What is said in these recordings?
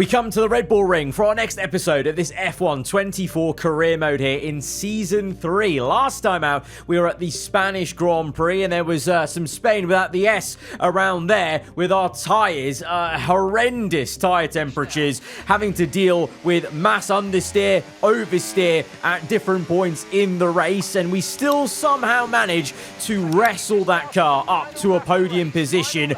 We come to the Red Bull Ring for our next episode of this F1 24 career mode here in Season 3. Last time out, we were at the Spanish Grand Prix, and there was some Spain without the S around there with our tyres. Horrendous tyre temperatures, having to deal with mass understeer, oversteer at different points in the race, and we still somehow managed to wrestle that car up to a podium position,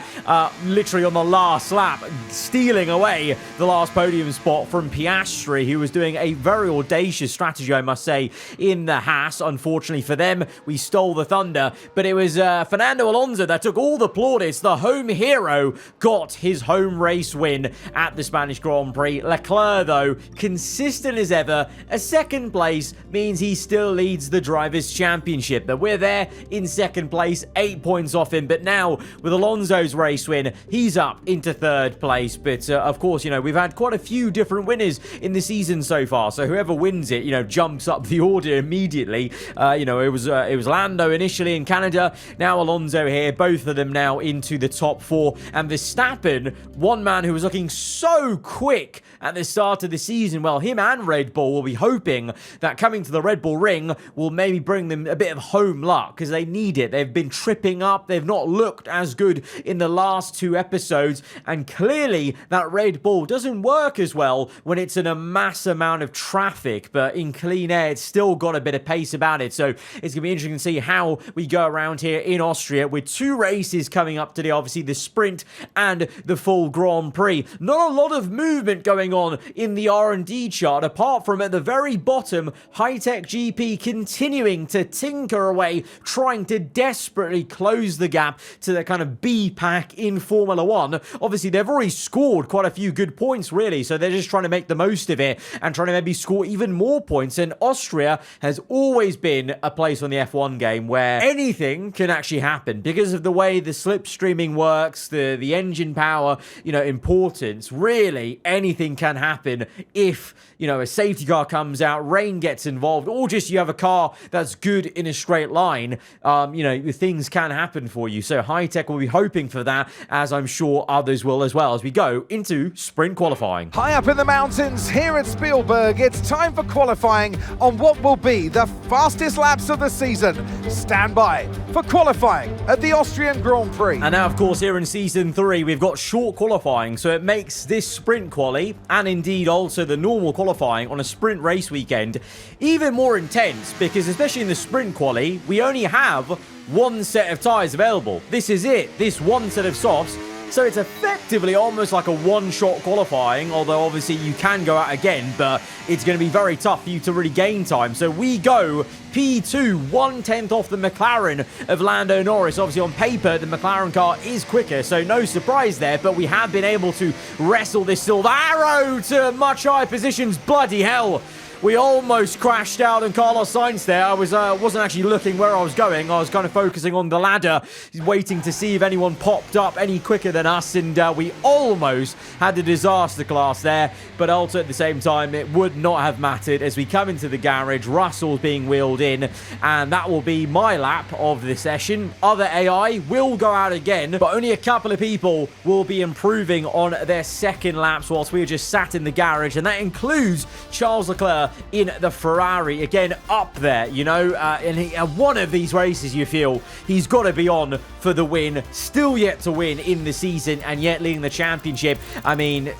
literally on the last lap, stealing away the last podium spot from Piastri, who was doing a very audacious strategy, I must say, in the Haas. Unfortunately for them, we stole the thunder, but it was Fernando Alonso that took all the plaudits. The home hero got his home race win at the Spanish Grand Prix. Leclerc, though, consistent as ever, a second place means he still leads the Drivers' Championship, but we're there in second place, 8 points off him. But now, with Alonso's race win, he's up into third place. But, of course, you know, we've had quite a few different winners in the season so far, so whoever wins it, you know, jumps up the order immediately. You know, it was Lando initially in Canada, now Alonso here, both of them now into the top four, and Verstappen, one man who was looking so quick at the start of the season, well, him and Red Bull will be hoping that coming to the Red Bull Ring will maybe bring them a bit of home luck, because they need it. They've been tripping up, they've not looked as good in the last two episodes, and clearly that Red Bull doesn't work as well when it's in a mass amount of traffic, but in clean air it's still got a bit of pace about it. So it's gonna be interesting to see how we go around here in Austria with two races coming up today, obviously the sprint and the full Grand Prix. Not a lot of movement going on in the R&D chart, apart from at the very bottom, High-Tech GP continuing to tinker away, trying to desperately close the gap to the kind of B pack in Formula 1. Obviously they've already scored quite a few good points, really, so they're just trying to make the most of it and trying to maybe score even more points. And Austria has always been a place on the F1 game where anything can actually happen because of the way the slipstreaming works, the engine power, you know, importance. Really, anything can happen if, you know, a safety car comes out, rain gets involved, or just you have a car that's good in a straight line. You know, things can happen for you. So High-Tech will be hoping for that, as I'm sure others will as well, as we go into sprint qualifying. High up in the mountains here at Spielberg, it's time for qualifying on what will be the fastest laps of the season. Stand by for qualifying at the Austrian Grand Prix. And now, of course, here in Season 3, we've got short qualifying, so it makes this sprint quali, and indeed also the normal qualifying on a sprint race weekend, even more intense, because especially in the sprint quali, we only have one set of tyres available. This is it, this one set of softs. So it's effectively almost like a one-shot qualifying, although obviously you can go out again, but it's going to be very tough for you to really gain time. So we go P2, 1/10 off the McLaren of Lando Norris. Obviously on paper, the McLaren car is quicker, so no surprise there, but we have been able to wrestle this silver arrow to much higher positions. Bloody hell. We almost crashed out on Carlos Sainz there. I wasn't actually looking where I was going. I was kind of focusing on the ladder, waiting to see if anyone popped up any quicker than us, and we almost had the disaster class there. But also at the same time, it would not have mattered as we come into the garage. Russell's being wheeled in, and that will be my lap of the session. Other AI will go out again, but only a couple of people will be improving on their second laps whilst we are just sat in the garage, and that includes Charles Leclerc in the Ferrari, again up there, you know, and one of these races you feel he's got to be on for the win, still yet to win in the season, and yet leading the championship. I mean,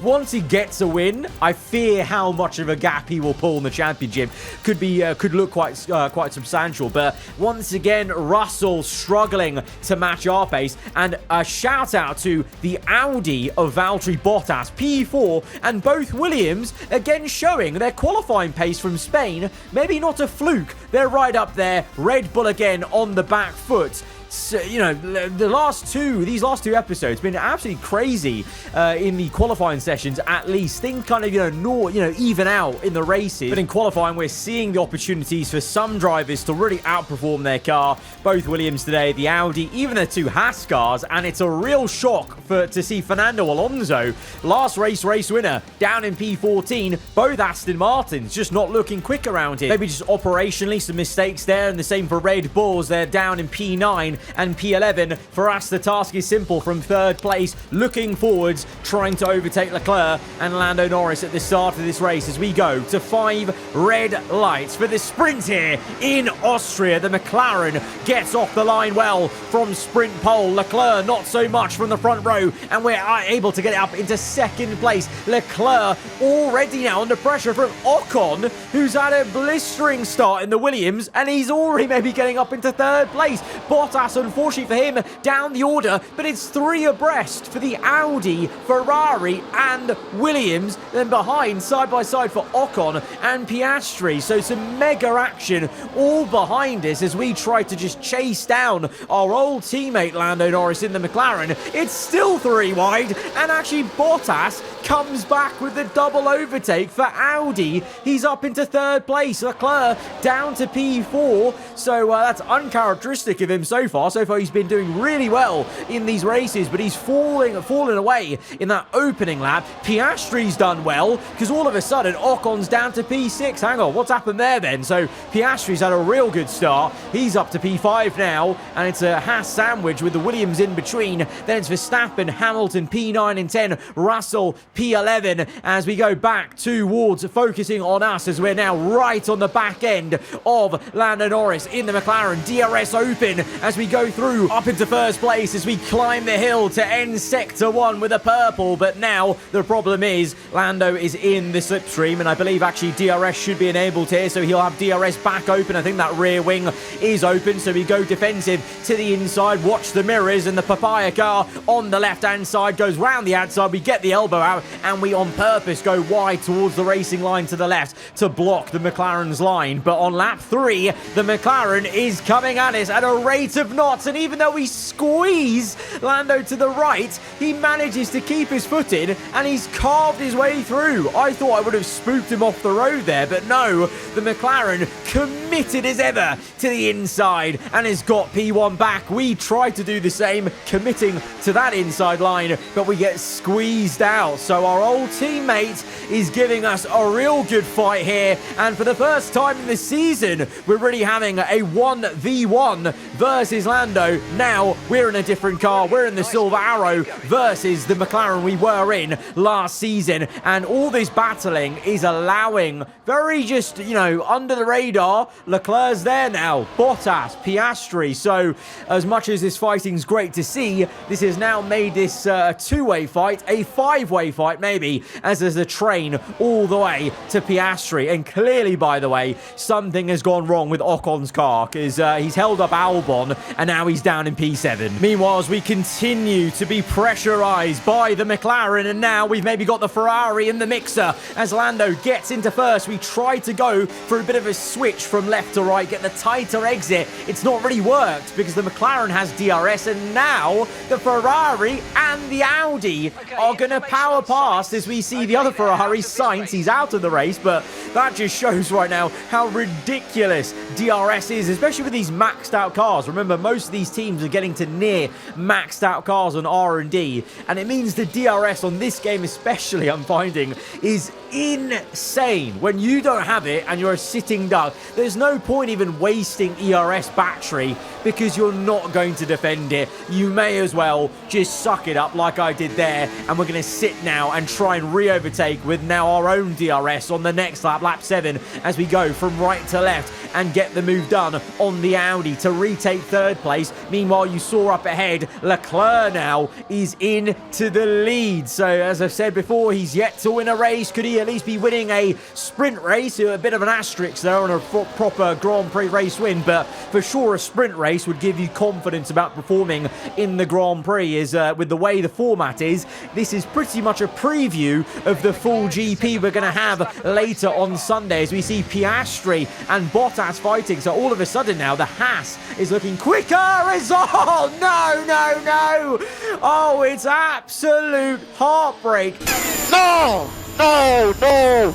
once he gets a win, I fear how much of a gap he will pull in the championship. Could look quite substantial. But once again, Russell struggling to match our pace, and a shout out to the Audi of Valtteri Bottas, P4, and both Williams again showing their qualifying pace from Spain. Maybe not a fluke, they're right up there. Red Bull again on the back foot. So, you know, these last two episodes been absolutely crazy in the qualifying sessions. At least things kind of even out in the races, but in qualifying we're seeing the opportunities for some drivers to really outperform their car. Both Williams today, the Audi, even the two Haas cars, and it's a real shock to see Fernando Alonso, last race winner, down in P14. Both Aston Martins just not looking quick around here. Maybe just operationally some mistakes there, and the same for Red Bulls. They're down in P9. and P11. For us, the task is simple. From third place, looking forwards, trying to overtake Leclerc and Lando Norris at the start of this race as we go to 5 red lights for the sprint here in Austria. The McLaren gets off the line well from sprint pole. Leclerc not so much from the front row, and we're able to get it up into second place. Leclerc already now under pressure from Ocon, who's had a blistering start in the Williams, and he's already maybe getting up into third place. Bottas, unfortunately for him, down the order, but it's 3 abreast for the Audi, Ferrari and Williams. Then behind, side by side for Ocon and Piastri. So some mega action all behind us as we try to just chase down our old teammate Lando Norris in the McLaren. It's still 3 wide, and actually Bottas comes back with the double overtake for Audi. He's up into third place. Leclerc down to P4. So that's uncharacteristic of him so far. So far he's been doing really well in these races, but he's falling away in that opening lap. Piastri's done well because all of a sudden Ocon's down to P6. Hang on, what's happened there then? So Piastri's had a real good start. He's up to P5 now, and it's a Haas sandwich with the Williams in between. Then it's Verstappen, Hamilton, P9 and 10, Russell, P11, as we go back towards focusing on us as we're now right on the back end of Lando Norris in the McLaren. DRS open as we go through up into first place as we climb the hill to end sector 1 with a purple. But now the problem is Lando is in the slipstream, and I believe actually DRS should be enabled here, so he'll have DRS back open. I think that rear wing is open, so we go defensive to the inside. Watch the mirrors, and the papaya car on the left hand side goes round the outside. We get the elbow out, and we on purpose go wide towards the racing line to the left to block the McLaren's line. But on lap 3, the McLaren is coming at us at a rate of knots, and even though we squeeze Lando to the right, he manages to keep his foot in, and he's carved his way through. I thought I would have spooked him off the road there, but no, the McLaren committed as ever to the inside and has got P1 back. We try to do the same, committing to that inside line, but we get squeezed out. So our old teammate is giving us a real good fight here, and for the first time in the season, we're really having a 1v1 versus Lando. Now we're in a different car. We're in the Silver Arrow versus the McLaren we were in last season, and all this battling is allowing very just, you know, under the radar. Leclerc's there now, Bottas, Piastri. So as much as this fighting's great to see, this has now made this a 2-way fight, a 5-way fight maybe, as there's a train all the way to Piastri. And clearly, by the way, something has gone wrong with Ocon's car, because he's held up Albon and now he's down in P7. Meanwhile, as we continue to be pressurized by the McLaren, and now we've maybe got the Ferrari in the mixer as Lando gets into first. We try to go for a bit of a switch from left to right, get the tighter exit. It's not really worked because the McLaren has DRS, and now the Ferrari and the Audi are going to power past as we see the other Ferrari, Sainz. He's out of the race, but that just shows right now how ridiculous DRS is, especially with these maxed out cars. Remember, most of these teams are getting to near maxed out cars on R&D, and it means the DRS on this game especially, I'm finding, is insane. When you don't have it and you're a sitting duck, there's no point even wasting ERS battery because you're not going to defend it. You may as well just suck it up like I did there, and we're going to sit now and try and re-overtake with now our own DRS on the next lap, lap 7, as we go from right to left and get the move done on the Audi to retake third place. Meanwhile, you saw up ahead, Leclerc now is into the lead. So as I've said before, he's yet to win a race. Could he at least be winning a sprint race? A bit of an asterisk there on a proper Grand Prix race win, but for sure a sprint race would give you confidence about performing in the Grand Prix. Is with the way the format is, this is pretty much a preview of the full GP we're going to have later on Sunday, as we see Piastri and Bottas fighting. So all of a sudden now the Haas is looking quicker. Oh no, oh, it's absolute heartbreak. No! No!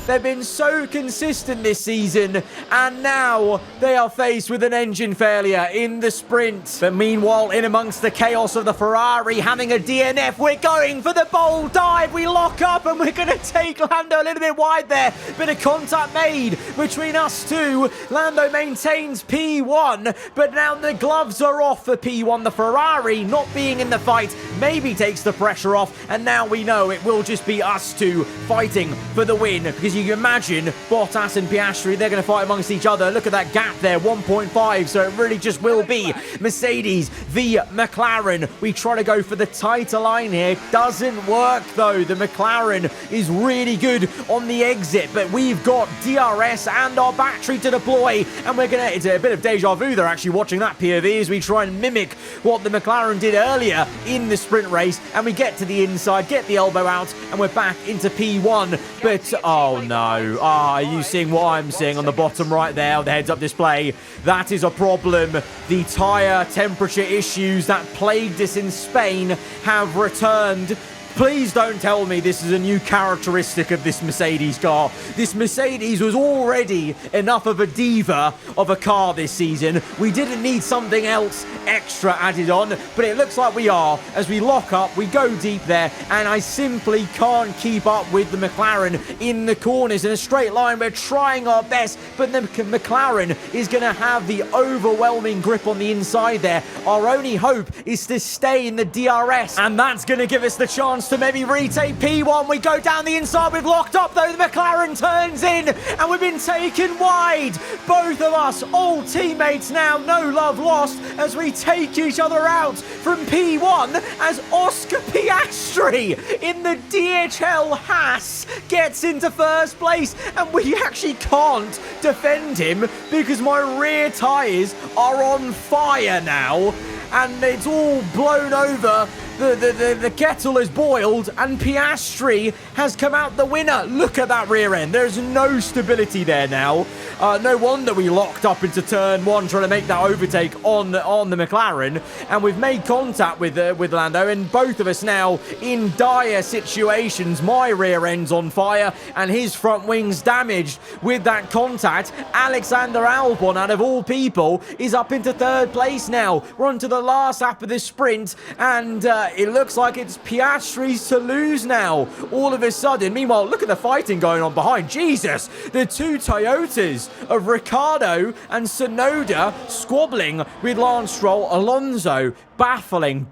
They've been so consistent this season, and now they are faced with an engine failure in the sprint. But meanwhile, in amongst the chaos of the Ferrari having a DNF, we're going for the bold dive. We lock up, and we're going to take Lando a little bit wide there. Bit of contact made between us two. Lando maintains P1, but now the gloves are off for P1. The Ferrari, not being in the fight, maybe takes the pressure off, and now we know it will just be us two fighting for the win, because you can imagine Bottas and Piastri, they're going to fight amongst each other. Look at that gap there, 1.5, so it really just will be Mercedes v McLaren. We try to go for the tighter line here. Doesn't work though. The McLaren is really good on the exit, but we've got DRS and our battery to deploy, and we're going to, it's a bit of deja vu there actually watching that POV as we try and mimic what the McLaren did earlier in the sprint race, and we get to the inside, get the elbow out, and we're back into P1. But oh no, are you seeing what I'm seeing on the bottom right there, the heads-up display? That is a problem. The tyre temperature issues that plagued us in Spain have returned. Please don't tell me this is a new characteristic of this Mercedes car. This Mercedes was already enough of a diva of a car this season. We didn't need something else extra added on, but it looks like we are. As we lock up, we go deep there, and I simply can't keep up with the McLaren in the corners. In a straight line, we're trying our best, but the McLaren is going to have the overwhelming grip on the inside there. Our only hope is to stay in the DRS, and that's going to give us the chance to maybe retake P1. We go down the inside. We've locked up though. The McLaren turns in, and we've been taken wide. Both of us, old teammates now, no love lost, as we take each other out from P1 as Oscar Piastri in the DHL Haas gets into first place, and we actually can't defend him because my rear tyres are on fire now, and it's all blown over. The kettle is boiled, and Piastri has come out the winner. Look at that rear end. There's no stability there now. No wonder we locked up into turn one trying to make that overtake on the McLaren, and we've made contact with Lando, and both of us now in dire situations. My rear end's on fire, and his front wing's damaged with that contact. Alexander Albon, out of all people, is up into third place now. We're on to the last lap of this sprint, and it looks like it's Piastri's to lose now all of a sudden. Meanwhile, look at the fighting going on behind. Jesus, the two Toyotas of Ricciardo and Tsunoda squabbling with Lance Stroll. Alonso, baffling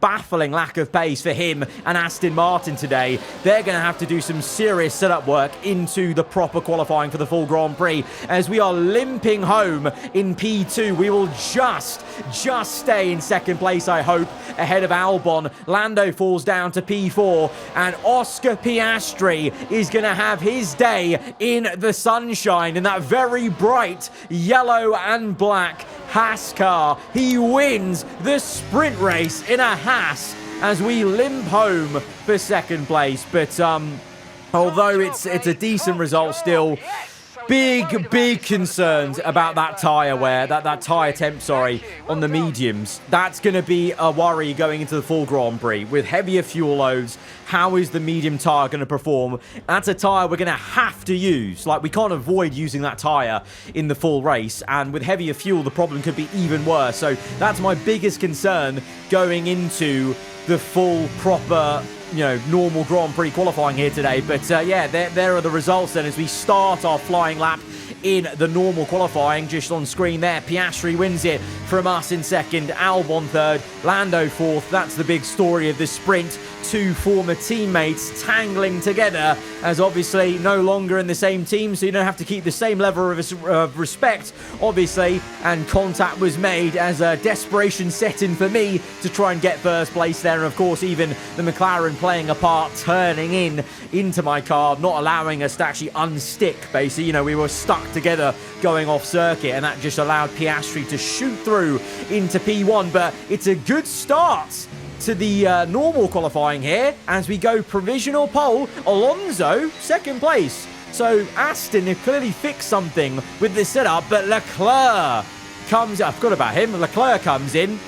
lack of pace for him and Aston Martin today. They're going to have to do some serious setup work into the proper qualifying for the full Grand Prix, as we are limping home in P2. We will just stay in second place, I hope, ahead of Albon. Lando falls down to P4, and Oscar Piastri is going to have his day in the sunshine in that very bright yellow and black Haas car. He wins the sprint race in a Haas as we limp home for second place. But although it's a decent result still, big concerns about that tyre wear, that tyre temp, on the mediums. That's going to be a worry going into the full Grand Prix. With heavier fuel loads, how is the medium tyre going to perform? That's a tyre we're going to have to use. Like, we can't avoid using that tyre in the full race, and with heavier fuel, the problem could be even worse. So that's my biggest concern going into the full, proper, normal Grand Prix qualifying here today. But yeah, there are the results then as we start our flying lap in the normal qualifying. Just on screen there, Piastri wins it from us in second, Albon third, Lando fourth. That's the big story of this sprint. Two former teammates tangling together, as obviously no longer in the same team, so you don't have to keep the same level of respect, obviously, and contact was made as a desperation set in for me to try and get first place there. And of course, even the McLaren playing a part, turning into my car, not allowing us to actually unstick, basically. We were stuck together going off circuit, and that just allowed Piastri to shoot through into P1. But it's a good start to the normal qualifying here as we go provisional pole. Alonso, second place. So Aston have clearly fixed something with this setup, but Leclerc comes, I forgot about him, Leclerc comes in,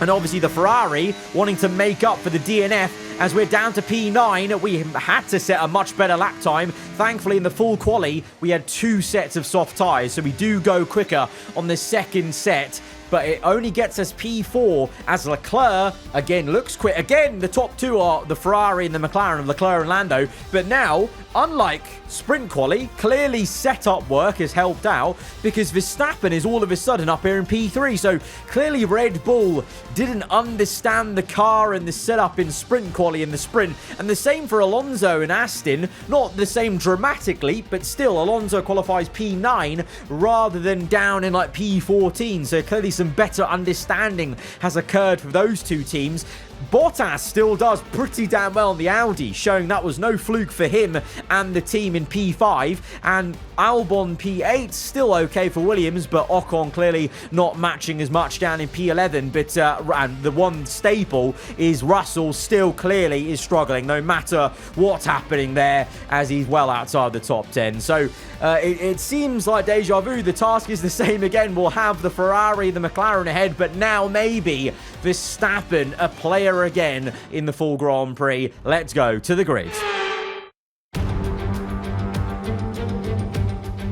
and obviously the Ferrari wanting to make up for the DNF as we're down to P9. We had to set a much better lap time. Thankfully, in the full quali, we had 2 sets of soft tyres, so we do go quicker on the second set. But it only gets us P4 as Leclerc, again, looks quick. Again, the top 2 are the Ferrari and the McLaren of Leclerc and Lando. But now, unlike sprint quali, clearly setup work has helped out because Verstappen is all of a sudden up here in P3. So clearly Red Bull didn't understand the car and the setup in sprint quali in the sprint. And the same for Alonso and Aston. Not the same dramatically, but still Alonso qualifies P9 rather than down in like P14. So clearly some better understanding has occurred for those 2 teams. Bottas still does pretty damn well in the Audi, showing that was no fluke for him and the team in P5. And Albon P8, still okay for Williams, but Ocon clearly not matching as much down in P11. But and the one staple is Russell still clearly is struggling, no matter what's happening there, as he's well outside the top 10. So it seems like deja vu. The task is the same again. We'll have the Ferrari, the McLaren ahead, but now maybe Verstappen, a player again in the full Grand Prix. Let's go to the grid.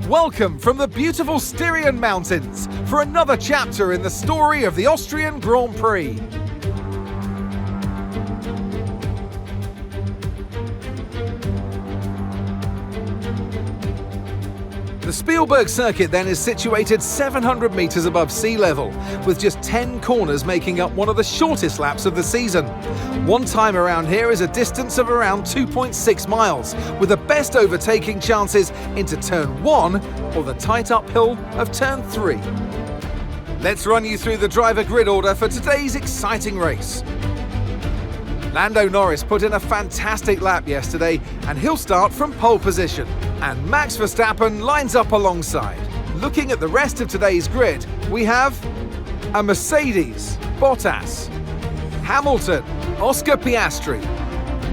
Welcome from the beautiful Styrian Mountains for another chapter in the story of the Austrian Grand Prix. The Spielberg circuit then is situated 700 metres above sea level, with just 10 corners making up one of the shortest laps of the season. One time around here is a distance of around 2.6 miles, with the best overtaking chances into turn 1 or the tight uphill of turn 3. Let's run you through the driver grid order for today's exciting race. Lando Norris put in a fantastic lap yesterday, and he'll start from pole position. And Max Verstappen lines up alongside. Looking at the rest of today's grid, we have a Mercedes, Bottas, Hamilton, Oscar Piastri,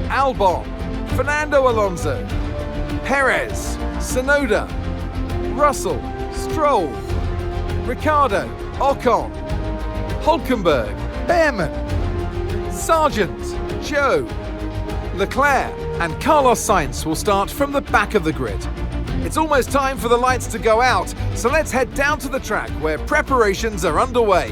Albon, Fernando Alonso, Perez, Tsunoda, Russell, Stroll, Ricciardo, Ocon, Hülkenberg, Behrman, Sargent, Joe, Leclerc and Carlos Sainz will start from the back of the grid. It's almost time for the lights to go out, so let's head down to the track where preparations are underway.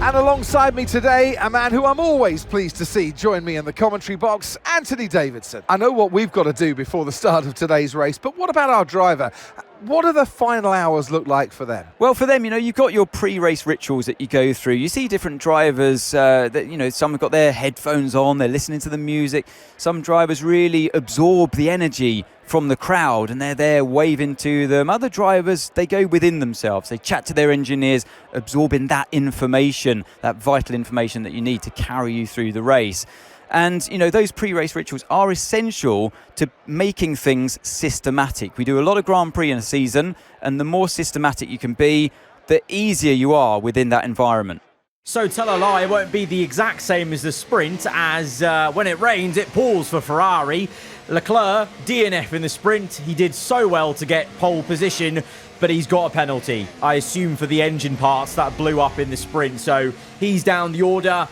And alongside me today, a man who I'm always pleased to see join me in the commentary box, Anthony Davidson. I know what we've got to do before the start of today's race, but what about our driver? What do the final hours look like for them? Well, for them, you've got your pre-race rituals that you go through. You see different drivers that, some have got their headphones on, they're listening to the music. Some drivers really absorb the energy from the crowd and they're there waving to them. Other drivers, they go within themselves. They chat to their engineers, absorbing that information, that vital information that you need to carry you through the race. And, those pre-race rituals are essential to making things systematic. We do a lot of Grand Prix in a season, and the more systematic you can be, the easier you are within that environment. So tell a lie, it won't be the exact same as the sprint, as when it rains, it pours for Ferrari. Leclerc, DNF in the sprint. He did so well to get pole position, but he's got a penalty, I assume, for the engine parts that blew up in the sprint. So he's down the order.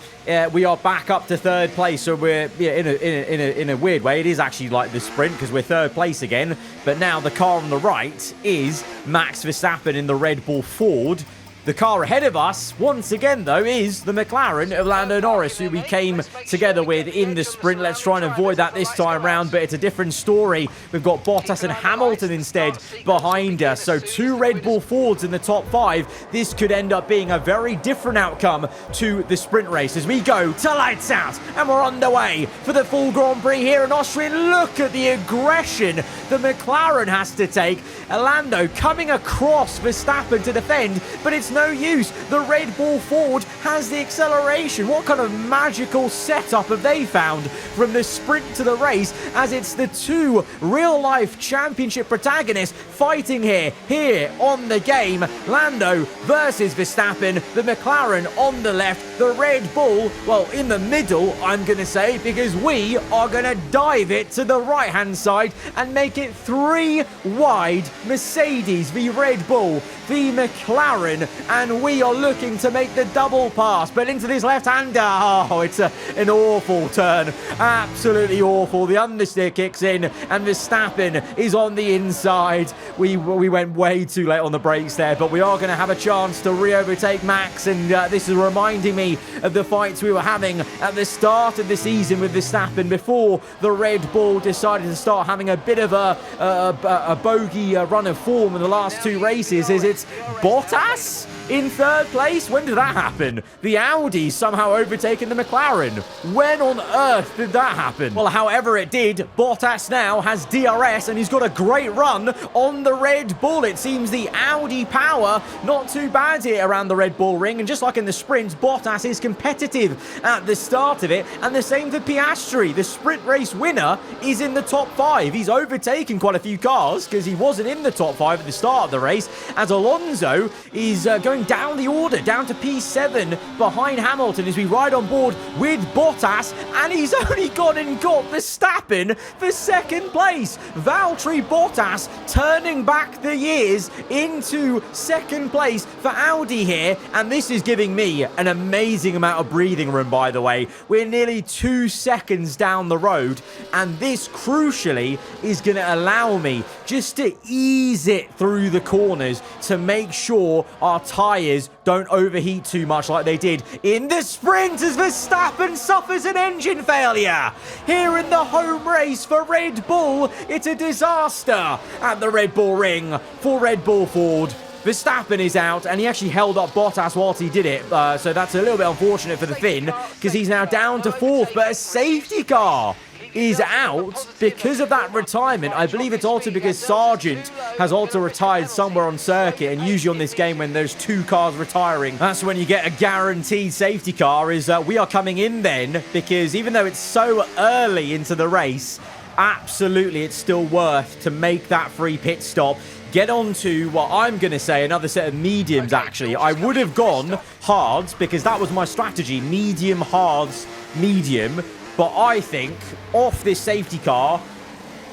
We are back up to third place, so we're in a weird way. It is actually like the sprint because we're third place again. But now the car on the right is Max Verstappen in the Red Bull Ford. The car ahead of us, once again, though, is the McLaren of Lando Norris, who we came together with in the sprint. Let's try and avoid that this time round, but it's a different story. We've got Bottas and Hamilton instead behind us. So 2 Red Bull Fords in the top 5. This could end up being a very different outcome to the sprint race as we go to lights out. And we're underway for the full Grand Prix here in Austria. Look at the aggression the McLaren has to take. Lando coming across Verstappen to defend, but it's no use. The Red Bull Ford has the acceleration. What kind of magical setup have they found from the sprint to the race, as it's the 2 real-life championship protagonists fighting here on the game. Lando versus Verstappen, the McLaren on the left, the Red Bull, well, in the middle, I'm going to say, because we are going to dive it to the right-hand side and make it 3 wide. Mercedes v Red Bull v McLaren. and we are looking to make the double pass, but into this left-hander. Oh, it's an awful turn. Absolutely awful. The understeer kicks in, and Verstappen is on the inside. We went way too late on the brakes there, but we are going to have a chance to re-overtake Max, and this is reminding me of the fights we were having at the start of the season with Verstappen before the Red Bull decided to start having a bit of a bogey run of form in the last two races. Is it Bottas in third place? When did that happen? The Audi somehow overtaking the McLaren. When on earth did that happen? Well, however it did, Bottas now has DRS and he's got a great run on the Red Bull. It seems the Audi power not too bad here around the Red Bull ring, and just like in the sprint, Bottas is competitive at the start of it, and the same for Piastri. The sprint race winner is in the top 5. He's overtaken quite a few cars because he wasn't in the top 5 at the start of the race, as Alonso is going down the order, down to P7 behind Hamilton as we ride on board with Bottas, and he's only gone and got Verstappen for second place. Valtteri Bottas turning back the years into second place for Audi here, and this is giving me an amazing amount of breathing room, by the way. We're nearly 2 seconds down the road, and this crucially is going to allow me just to ease it through the corners to make sure our tyres don't overheat too much like they did in the sprint as Verstappen suffers an engine failure. Here in the home race for Red Bull, it's a disaster at the Red Bull ring for Red Bull Ford. Verstappen is out, and he actually held up Bottas whilst he did it, so that's a little bit unfortunate for the Finn, because he's now down to 4th, but a safety car is out because of that retirement. I believe it's also because Sargent has also retired somewhere on circuit, and usually on this game when there's 2 cars retiring, that's when you get a guaranteed safety car. We are coming in then, because even though it's so early into the race, absolutely it's still worth to make that free pit stop. Get on to what I'm going to say, another set of mediums, actually. I would have gone hards because that was my strategy. Medium, hards, medium. But I think off this safety car,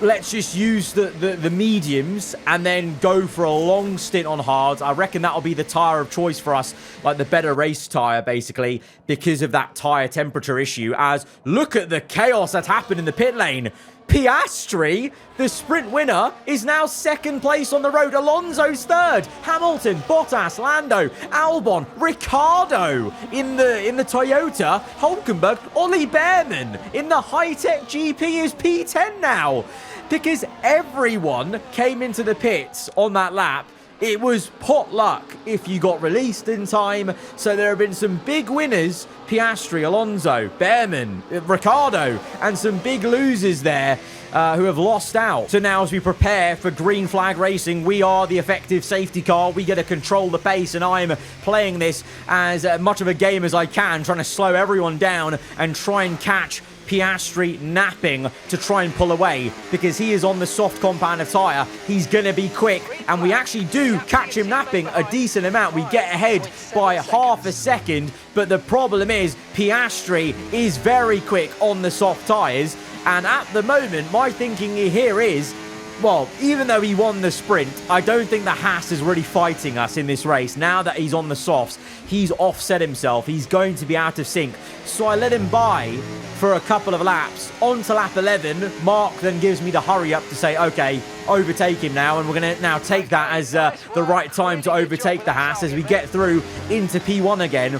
let's just use the mediums and then go for a long stint on hards. I reckon that'll be the tyre of choice for us, like the better race tyre, basically, because of that tyre temperature issue. As look at the chaos that happened in the pit lane. Piastri, the sprint winner, is now second place on the road. Alonso's third. Hamilton, Bottas, Lando, Albon, Ricciardo in the Toyota. Hulkenberg, Ollie Behrman in the high-tech GP is P10 now. Because everyone came into the pits on that lap. It was pot luck if you got released in time. So there have been some big winners. Piastri, Alonso, Behrman, Ricciardo, and some big losers there who have lost out. So now as we prepare for green flag racing, we are the effective safety car. We get to control the pace, and I'm playing this as much of a game as I can, trying to slow everyone down and try and catch Piastri napping to try and pull away, because he is on the soft compound of tyre. He's going to be quick, and we actually do catch him napping a decent amount. We get ahead by half a second, but the problem is Piastri is very quick on the soft tyres, and at the moment my thinking here is, well, even though he won the sprint, I don't think the Haas is really fighting us in this race. Now that he's on the softs, he's offset himself. He's going to be out of sync. So I let him by for a couple of laps. On to lap 11, Mark then gives me the hurry up to say, okay, overtake him now. And we're going to now take that as the right time to overtake the Haas as we get through into P1 again.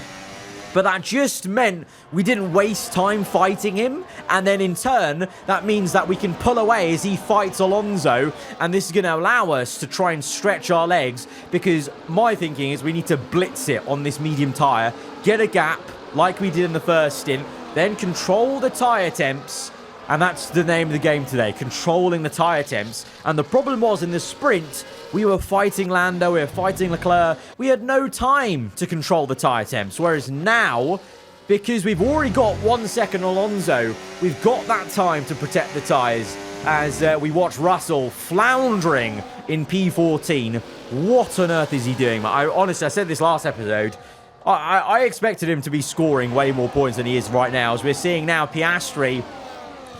But that just meant we didn't waste time fighting him. And then in turn, that means that we can pull away as he fights Alonso. And this is going to allow us to try and stretch our legs, because my thinking is we need to blitz it on this medium tyre, get a gap like we did in the first stint, then control the tyre temps. And that's the name of the game today, controlling the tyre temps. And the problem was in the sprint, we were fighting Lando, we were fighting Leclerc. We had no time to control the tyre temps. Whereas now, because we've already got 1 second Alonso, we've got that time to protect the tyres as we watch Russell floundering in P14. What on earth is he doing? Honestly, I said this last episode, I expected him to be scoring way more points than he is right now. As we're seeing now, Piastri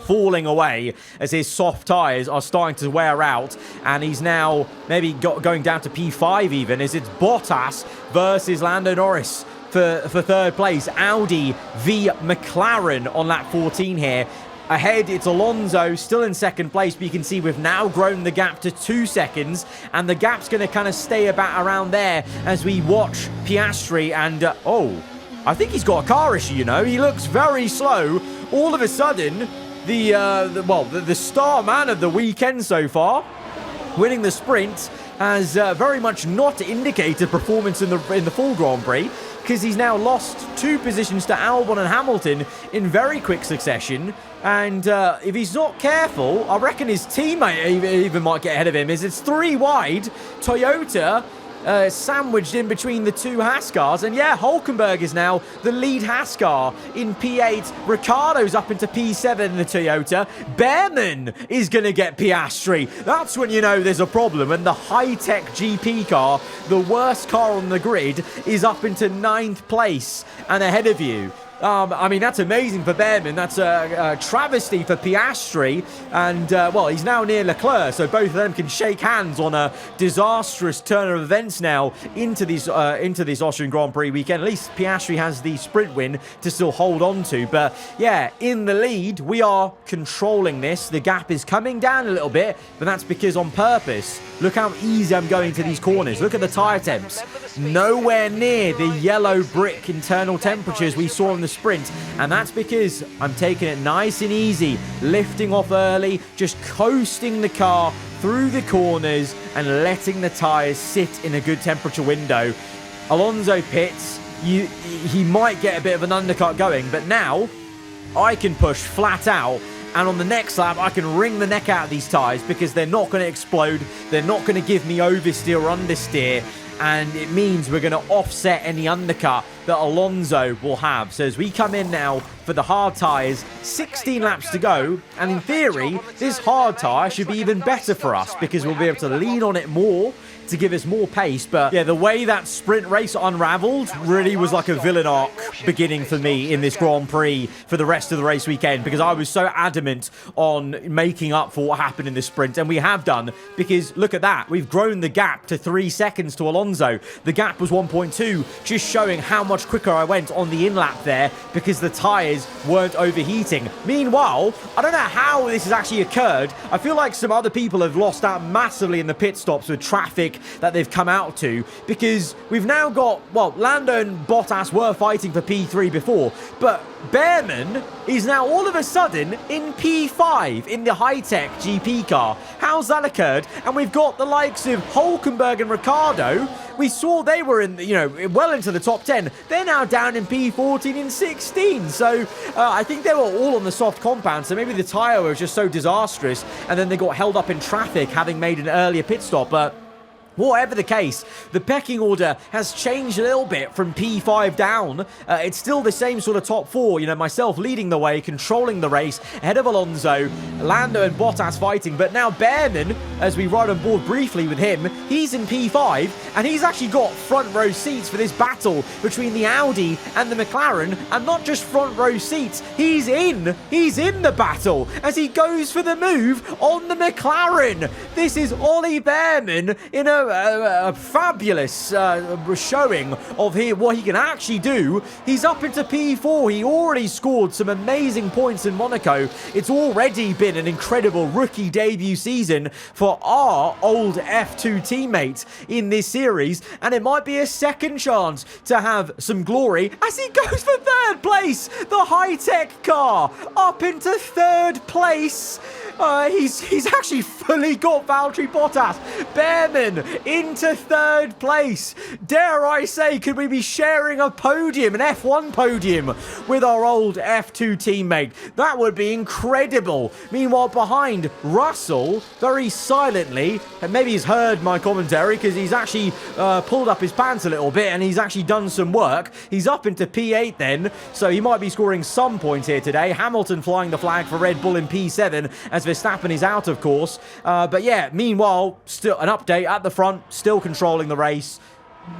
falling away as his soft tyres are starting to wear out, and he's now maybe going down to P5 even, as it's Bottas versus Lando Norris for third place. Audi v McLaren on lap 14 here. Ahead, it's Alonso still in second place, but you can see we've now grown the gap to 2 seconds, and the gap's going to kind of stay about around there as we watch Piastri. And oh, I think he's got a car issue, you know. He looks very slow. All of a sudden, the star man of the weekend so far, winning the sprint, has very much not indicated performance in the full Grand Prix, because he's now lost 2 positions to Albon and Hamilton in very quick succession. And if he's not careful, I reckon his teammate even might get ahead of him, as it's 3 wide. Toyota sandwiched in between the 2 Haas cars. And yeah, Hülkenberg is now the lead Haas car in P8. Ricciardo's up into P7 in the Toyota. Behrman is going to get Piastri. That's when you know there's a problem. And the high-tech GP car, the worst car on the grid, is up into 9th place and ahead of you. I mean, that's amazing for Behrman. That's a travesty for Piastri. And, well, he's now near Leclerc, so both of them can shake hands on a disastrous turn of events now into this Austrian Grand Prix weekend. At least Piastri has the sprint win to still hold on to. But, yeah, in the lead, we are controlling this. The gap is coming down a little bit, but that's because on purpose. Look how easy I'm going to these corners. Look at the tyre temps. Nowhere near the yellow brick internal temperatures we saw in the sprint, and that's because I'm taking it nice and easy, lifting off early, just coasting the car through the corners and letting the tyres sit in a good temperature window. Alonso pits. He might get a bit of an undercut going, but now I can push flat out. And on the next lap, I can wring the neck out of these tyres because they're not going to explode. They're not going to give me oversteer or understeer. And it means we're going to offset any undercut that Alonso will have. So as we come in now for the hard tyres, 16 laps to go. And in theory, this hard tyre should be even better for us because we'll be able to lean on it more to give us more pace. But yeah, the way that sprint race unraveled really was like a villain arc beginning for me in this Grand Prix for the rest of the race weekend, because I was so adamant on making up for what happened in this sprint, and we have done, because look at that, we've grown the gap to 3 seconds to Alonso. The gap was 1.2, just showing how much quicker I went on the in-lap there because the tyres weren't overheating. Meanwhile, I don't know how this has actually occurred. I feel like some other people have lost out massively in the pit stops with traffic that they've come out to, because we've now got, well, Lando and Bottas were fighting for P3 before, but Behrman is now all of a sudden in P5 in the high-tech GP car. How's that occurred? And we've got the likes of Hülkenberg and Ricciardo. We saw they were in, well into the top 10. They're now down in P14 and 16. So I think they were all on the soft compound. So maybe the tyre was just so disastrous, and then they got held up in traffic having made an earlier pit stop. But whatever the case, the pecking order has changed a little bit from P5 down. It's still the same sort of top 4. Myself leading the way, controlling the race, ahead of Alonso, Lando and Bottas fighting. But now Behrman, as we ride on board briefly with him, he's in P5, and he's actually got front row seats for this battle between the Audi and the McLaren. And not just front row seats, he's in the battle as he goes for the move on the McLaren. This is Ollie Behrman in a fabulous showing of what he can actually do. He's up into P4. He already scored some amazing points in Monaco. It's already been an incredible rookie debut season for our old F2 teammate in this series, and it might be a second chance to have some glory as he goes for 3rd place. The high-tech car up into 3rd place. He's actually fully got Valtteri Bottas. Behrman into 3rd place. Dare I say, could we be sharing a podium, an F1 podium, with our old F2 teammate? That would be incredible. Meanwhile, behind, Russell, very silently, and maybe he's heard my commentary because he's actually pulled up his pants a little bit and he's actually done some work. He's up into P8 then, so he might be scoring some points here today. Hamilton flying the flag for Red Bull in P7 as Verstappen is out, of course. But yeah, meanwhile, still an update at the front, still controlling the race.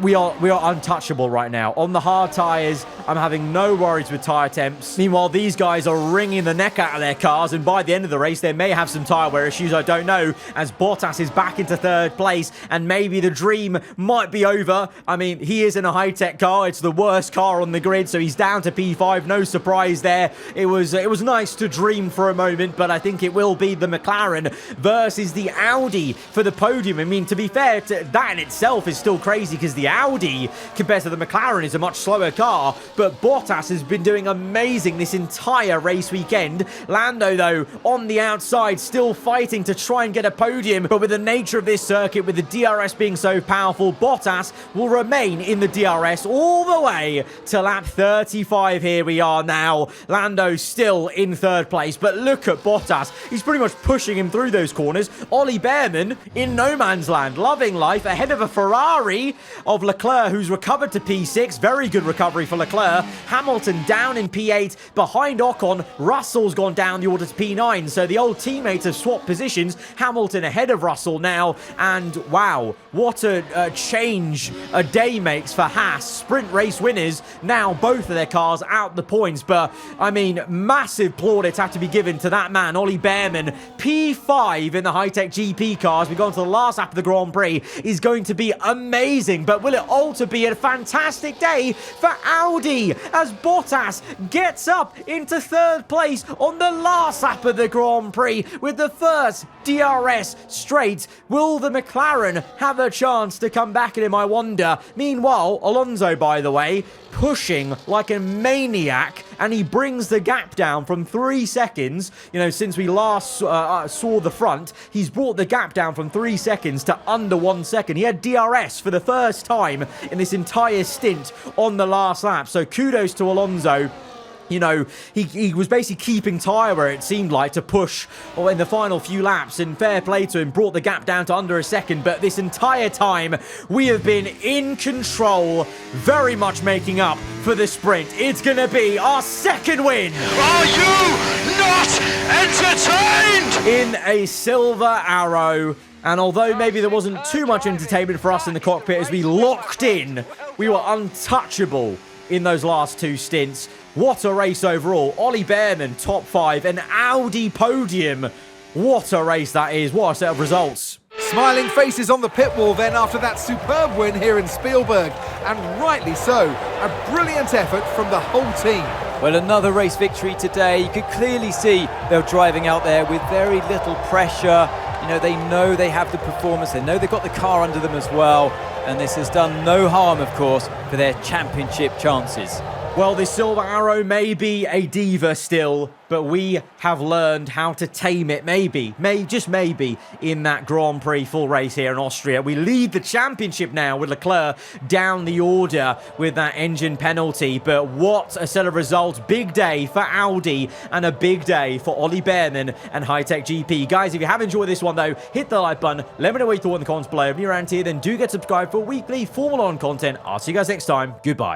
we are untouchable right now. On the hard tyres, I'm having no worries with tyre temps. Meanwhile, these guys are wringing the neck out of their cars, and by the end of the race, they may have some tyre wear issues, I don't know, as Bottas is back into third place, and maybe the dream might be over. I mean, he is in a high-tech car. It's the worst car on the grid, so he's down to P5. No surprise there. It was nice to dream for a moment, but I think it will be the McLaren versus the Audi for the podium. I mean, to be fair, that in itself is still crazy, because the Audi compared to the McLaren is a much slower car, but Bottas has been doing amazing this entire race weekend. Lando, though, on the outside, still fighting to try and get a podium, but with the nature of this circuit, with the DRS being so powerful, Bottas will remain in the DRS all the way to lap 35. Here we are now. Lando still in third place, but look at Bottas. He's pretty much pushing him through those corners. Ollie Behrman in no man's land, loving life, ahead of a Ferrari of Leclerc, who's recovered to P6. Very good recovery for Leclerc. Hamilton down in P8 behind Ocon. Russell's gone down the order to P9, so the old teammates have swapped positions. Hamilton ahead of Russell now, and wow, what a change a day makes for Haas. Sprint race winners, now both of their cars out the points, but I mean, massive plaudits have to be given to that man, Ollie Behrman. P5 in the high-tech GP cars. We've gone to the last lap of the Grand Prix. Is going to be amazing, but will it also be a fantastic day for Audi as Bottas gets up into third place on the last lap of the Grand Prix with the first DRS straight? Will the McLaren have a chance to come back at him, I wonder? Meanwhile, Alonso, by the way, pushing like a maniac, and he brings the gap down from 3 seconds. You know, since we last saw the front, he's brought the gap down from 3 seconds to under 1 second. He had DRS for the first time in this entire stint on the last lap, so kudos to Alonso. You know, he was basically keeping tyre where it seemed like to push in the final few laps, and fair play to him, brought the gap down to under a second. But this entire time, we have been in control, very much making up for the sprint. It's going to be our second win. Are you not entertained? In a silver arrow. And although maybe there wasn't too much entertainment for us in the cockpit as we locked in, we were untouchable in those last 2 stints. What a race overall. Ollie Behrman, top 5, an Audi podium. What a race that is. What a set of results. Smiling faces on the pit wall then after that superb win here in Spielberg, and rightly so. A brilliant effort from the whole team. Well, another race victory today. You could clearly see they're driving out there with very little pressure. You know they have the performance. They know they've got the car under them as well. And this has done no harm, of course, for their championship chances. Well, this silver arrow may be a diva still, but we have learned how to tame it, just maybe, in that Grand Prix full race here in Austria. We lead the championship now with Leclerc down the order with that engine penalty, but what a set of results. Big day for Audi and a big day for Ollie Behrman and High-Tech GP. Guys, if you have enjoyed this one, though, hit the like button. Let me know what you thought in the comments below. If you're around here, then do get subscribed for weekly Formula 1 content. I'll see you guys next time. Goodbye.